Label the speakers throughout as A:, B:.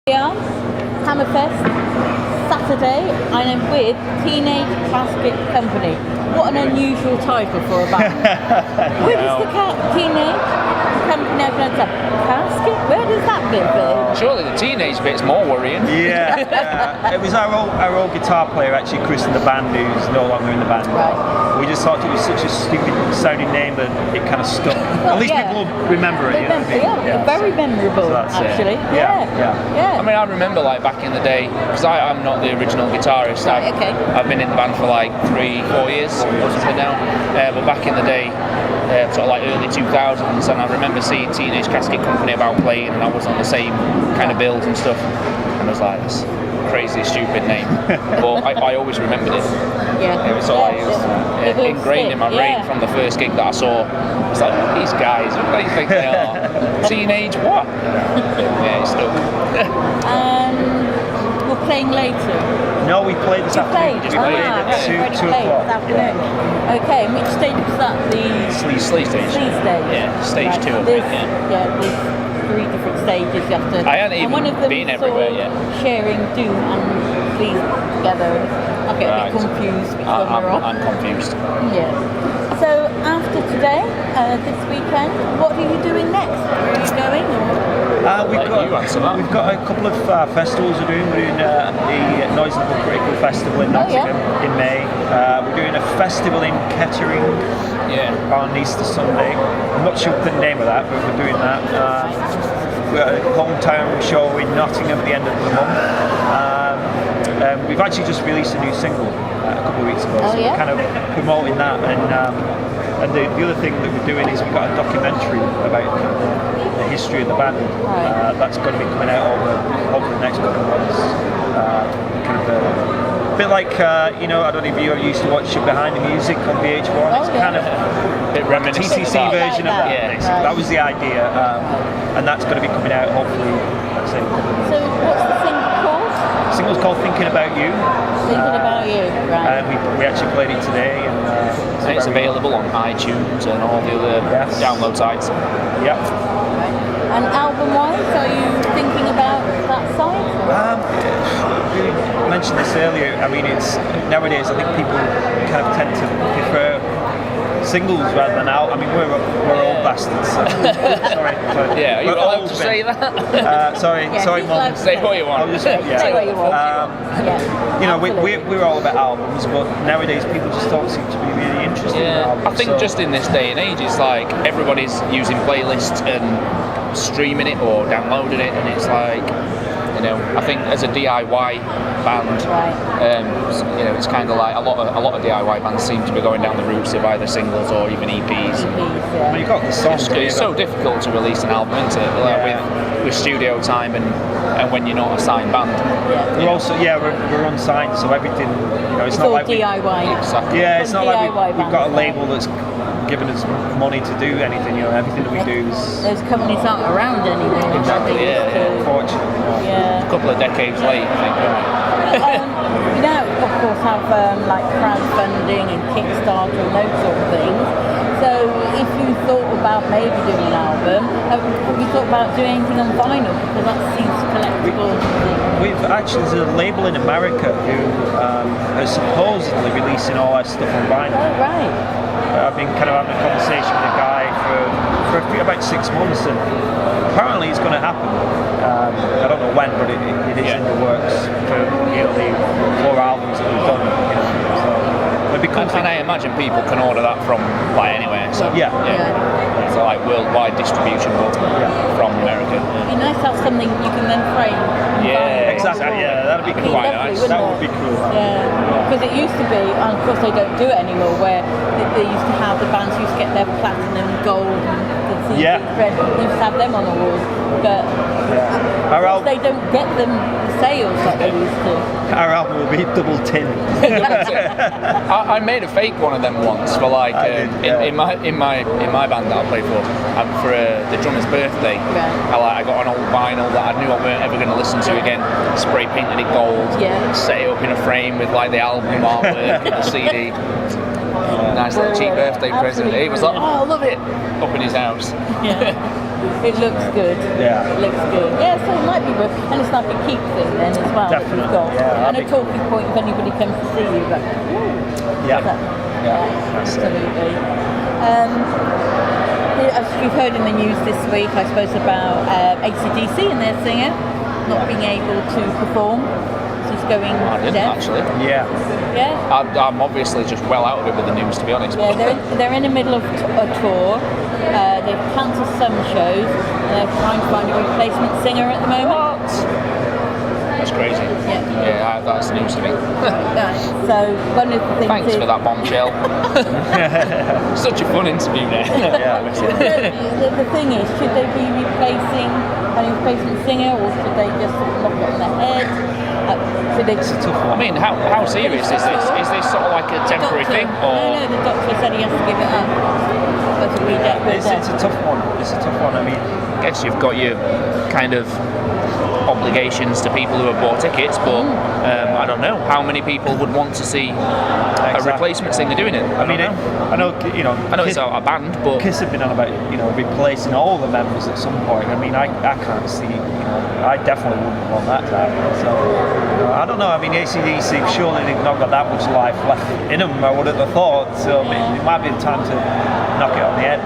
A: Yeah, Hammerfest, Saturday, and I'm with Teenage Casket Company. What an unusual title for a band. Where does the Teenage Company open up? Casket? Where does that bit fit in?
B: Surely the teenage bit's more worrying.
C: Yeah, it was our old guitar player actually christened the band, who's no longer in the band.
A: Right.
C: We just thought it was such a stupid sounding name that it kind of stuck.
A: Well,
C: At least people remember it.
A: Very memorable, actually.
C: Yeah.
B: I mean, I remember like back in the day, because I'm not the original guitarist.
A: Right, okay.
B: I've been in the band for like 3-4 years or something now. But back in the day, sort of like early 2000s, and I remember seeing Teenage Casket Company about playing, and I was on the same kind of build and stuff, and I was like, this crazy stupid name. But I always remembered it.
A: Yeah.
B: It was all like, it was ingrained in my brain from the first gig that I saw. It's like, these guys, what do you think they are? Teenage what? Yeah, it's stuck.
A: We're playing later.
C: No, we played this afternoon.
B: Just played
C: at 2 o'clock.
A: Okay, and which stage was that? The
B: Sleaze stage.
A: Sleaze stage.
B: Yeah, stage 2 of it.
A: There's 3 different stages you have to.
B: I hadn't even
A: one of them
B: been everywhere yet.
A: Sharing Doom and Sleaze together. I get a bit confused which one we're on.
B: I'm confused.
A: Yeah. So after today, this weekend, what are you doing next? Where are you going?
C: We've got a couple of festivals we're doing. We're doing the Noise and Critical Festival in Nottingham in May. We're doing a festival in Kettering on Easter Sunday. I'm not sure the name of that, but we're doing that. We've got a hometown show in Nottingham at the end of the month. We've actually just released a new single a couple of weeks ago, so we're kind of promoting that. And the other thing that we're doing is we've got a documentary about the history of the band. That's going to be coming out over the next couple of months. A bit like, I don't know if you used to watch Behind the Music on VH1. It's kind of
B: a bit reminiscent
C: TTC version of that. Yeah, that was the idea. And that's going to be coming out hopefully.
A: So what's the single called?
C: The single's called Thinking About You.
A: Thinking About You, right.
C: And we actually played it today.
B: And it's available on iTunes and all the other download sites.
C: Yep.
A: Right. And album-wise, are you thinking about that side?
C: We mentioned this earlier. I mean, it's nowadays I think people kind of tend to prefer singles rather than out. I mean, we're old bastards. So. sorry.
B: Yeah, are you allowed to say that?
C: Sorry, Mum.
B: Say what you want.
A: Say what you want.
C: We're all about albums, but nowadays people just don't seem to be really interested in albums.
B: I think just in this day and age, it's like everybody's using playlists and streaming it or downloading it, and it's like, I think as a DIY band, it's kind of like a lot of DIY bands seem to be going down the routes of either singles or even EPs.
C: Well, you got the songs.
B: It's so difficult to release an album, isn't it? Like with studio time and when you're not a signed band.
C: We're also we're unsigned, so everything it's not like
A: DIY.
B: Exactly.
C: Yeah, it's not like we've got a label that's giving us money to do anything. Everything that we do is.
A: Those companies aren't around anymore.
C: Exactly. Unfortunately.
A: Yeah.
B: A couple of decades late, I think.
A: You now, of course, have like crowdfunding and Kickstarter and those sort of things. So, if you thought about maybe doing an album, have you thought about doing anything on vinyl, because that seems collectible?
C: We've actually, there's a label in America who are supposedly releasing all our stuff on vinyl.
A: Oh, right.
C: I've been kind of having a conversation with a guy for about 6 months, and apparently it's going to happen. I don't know when, but it is in the works for the 4 albums that we've done.
B: And I imagine people can order that from anywhere. So it's like worldwide distribution, but from America.
A: It'd be nice to have something you can then frame.
B: Yeah,
C: exactly. Yeah, that'd be cool.
B: Quite nice.
C: That would be cool.
A: Yeah, because it used to be, and of course they don't do it anymore, where they used to have the bands used to get their platinum, gold, and the CD red. They used to have them on the walls, but they don't get them the sales like they used to.
C: Our album will be double tin.
B: I made a fake one of them once for in my band that I play for the drummer's birthday. I got an old vinyl that I knew I weren't ever going to listen to again. Spray painted it gold. Set it up in a frame with the album artwork and the CD. Nice little cheap birthday present. He was like, oh, I love it. Up in his house.
A: Yeah. It looks good.
C: Yeah.
A: It looks good. Yeah, so it might be worth, and it's like a keep thing then as well.
C: Definitely.
A: That you've got.
C: Yeah,
A: and a talking point if anybody comes to see you. But, absolutely. As you've heard in the news this week, I suppose, about AC/DC and their singer not being able to perform. He's going
B: I didn't
A: deaf.
B: actually.
A: Yeah.
B: I'm obviously just well out of it with the news, to be honest.
A: Yeah, they're in the middle of a tour. They've cancelled some shows, and they're trying to find a replacement singer at the moment.
B: That's crazy. Yeah, that's news to me.
A: So one of the things.
B: Thanks for that bombshell. Such a fun interview there.
A: The thing is, should they be replacing a replacement singer, or should they just knock it on the head?
C: It's a tough one.
B: I mean, how serious is this? Is this sort of like a temporary thing? Or?
A: No, the doctor said he has to give it up.
C: It's a tough one. It's a tough one. I mean,
B: I guess you've got your kind of obligations to people who have bought tickets, but I don't know how many people would want to see a replacement singer doing it.
C: I know
B: it's a band, but
C: Kiss have been on about replacing all the members at some point. I mean, I can't see. I definitely wouldn't want that to happen. So I don't know. I mean, AC/DC surely they've not got that much life left in them. I would have thought. So it might be the time to knock it on the head.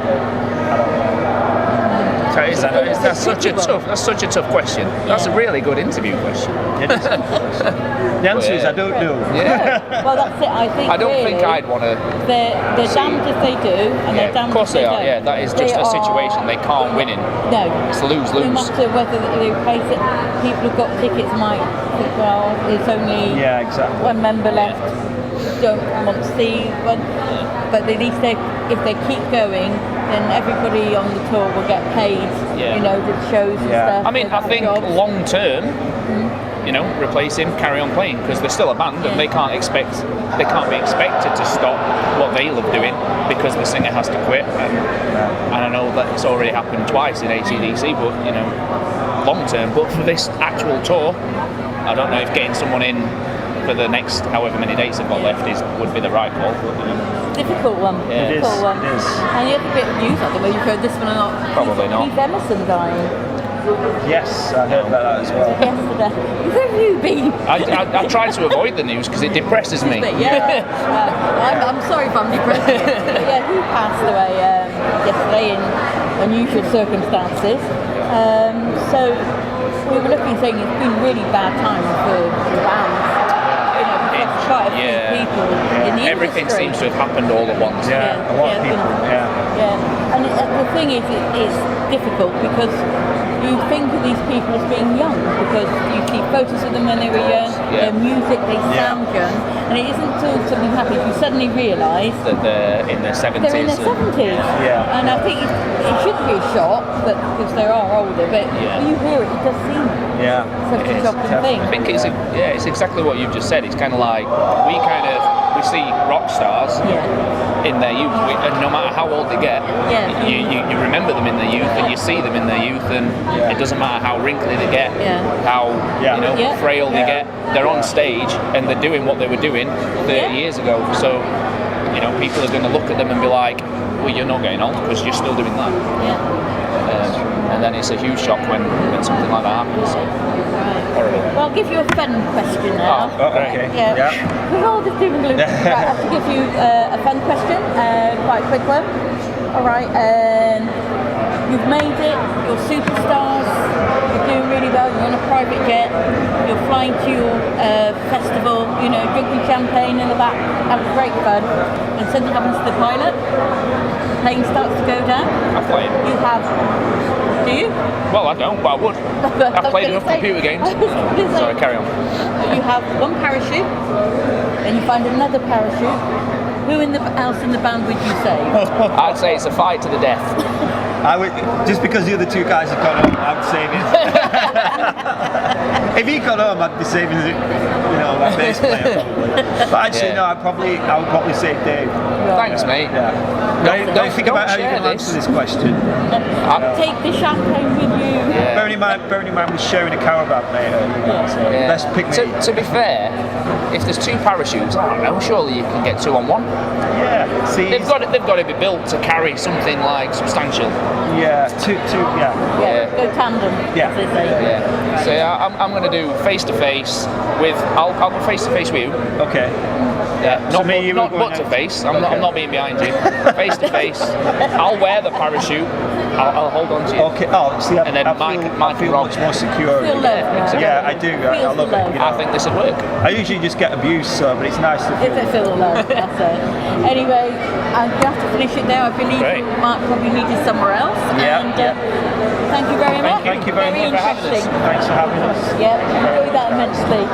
C: But I don't know.
B: That's such a tough question. That's a really good interview question.
C: It is a good question. The answer is I don't know.
B: Yeah.
A: Well, that's it. I don't
B: think I'd want to.
A: They're damned if they do, and they're damned if they don't.
B: Of course they are. Yeah, that is just a situation they can't win in.
A: No.
B: It's lose.
A: No matter whether they replace it, people who've got tickets might think, well, there's only one member left. Don't want to see one, but at least if they keep going, then everybody on the tour will get paid. The shows and stuff.
B: I mean, I think long term, replace him, carry on playing, because they're still a band and they can't be expected to stop what they love doing because the singer has to quit. And I know that it's already happened twice in AC/DC, but long term. But for this actual tour, I don't know if getting someone in for the next however many days they've got left would be the right call.
A: Difficult one.
C: It is.
A: And you have a bit of news, I don't know if you've heard this one or not.
B: Probably not.
A: Keith Emerson dying.
C: Yes, I heard about that as well.
A: Yesterday. Where have you been?
B: I try to avoid the news because it depresses me.
A: I'm sorry if I'm depressed. But he passed away yesterday in unusual circumstances. So we were looking, saying it's been really bad time for the bands. Quite a few people in the
B: everything
A: industry.
B: seems to have happened all at once.
C: A lot of people.
A: And the thing is, it's difficult because you think of these people as being young because you see photos of them when they were young, their music, they sound young, and it isn't until something happens you suddenly realise
B: that they're in their 70s.
A: They're in their 70s.
B: Yeah.
A: And I think it shouldn't be a shock, but because they are older, but when you hear it does seem such a shocking thing.
B: I think it's exactly what you've just said. It's kind of like we see rock stars in their youth, and no matter how old they get, you remember them in their youth, and you see them in their youth, and it doesn't matter how wrinkly they get, how frail they get. They're on stage and they're doing what they were doing 30 years ago. So people are going to look at them and be like, well, you're not getting old because you're still doing that. And then it's a huge shock when something like that happens. Horrible.
A: Well, I'll give you a fun question now.
C: Okay.
A: With all this doom and gloom, I have to give you a fun question, quite a quick one. All right. You've made it. You're superstars. You're doing really well. You're on a private jet. You're flying to your festival. Drinking champagne in the back, having great fun. And something happens to the pilot. Plane starts to go down.
B: I play it.
A: You have. Do you?
B: Well, I don't, but I would. I've played enough computer games. Sorry, carry on.
A: You have one parachute, and you find another parachute. Who else in the band would you save?
B: I'd say it's a fight to the death.
C: I would, just because the other two guys have gone home, I'd save him. If he got home, I'd be saving my bass player probably. But actually, no, I would probably save Dave.
B: Thanks, mate.
C: Don't think about how you're going to answer this question.
A: take the champagne with you.
B: Yeah.
C: Bearing in mind, we're sharing a caravan, mate. So let's pick me.
B: To be fair, if there's 2 parachutes, I don't know, surely you can get 2 on 1.
C: Yeah. See,
B: They've got to be built to carry something like substantial.
C: Yeah. Two. Yeah.
A: Go tandem.
C: Yeah.
A: As they say.
B: Yeah. So I'm going to do face to face with. I'll go face to face with you.
C: Okay.
B: Yeah.
C: So
B: Not butt to face. I'm not being behind you. Face to face. I'll wear the parachute. I'll hold on to you.
C: Okay. Oh, see,
B: And then
C: I
B: Mike
C: feel
B: Rob.
C: much more secure.
A: Feel loved, right?
C: Yeah, I do. I love it. You know.
B: I think this would work.
C: I usually just get abused, but it's nice to
A: If it feels love, that's it. Anyway, I'm going to have to finish it now. I believe
B: Great.
A: Mark probably needed somewhere else.
C: Yeah,
A: And,
C: yeah.
A: Thank you very much.
C: Thank you very much for having us.
A: Interesting.
C: Thanks for having us.
A: Yeah, enjoyed that immensely.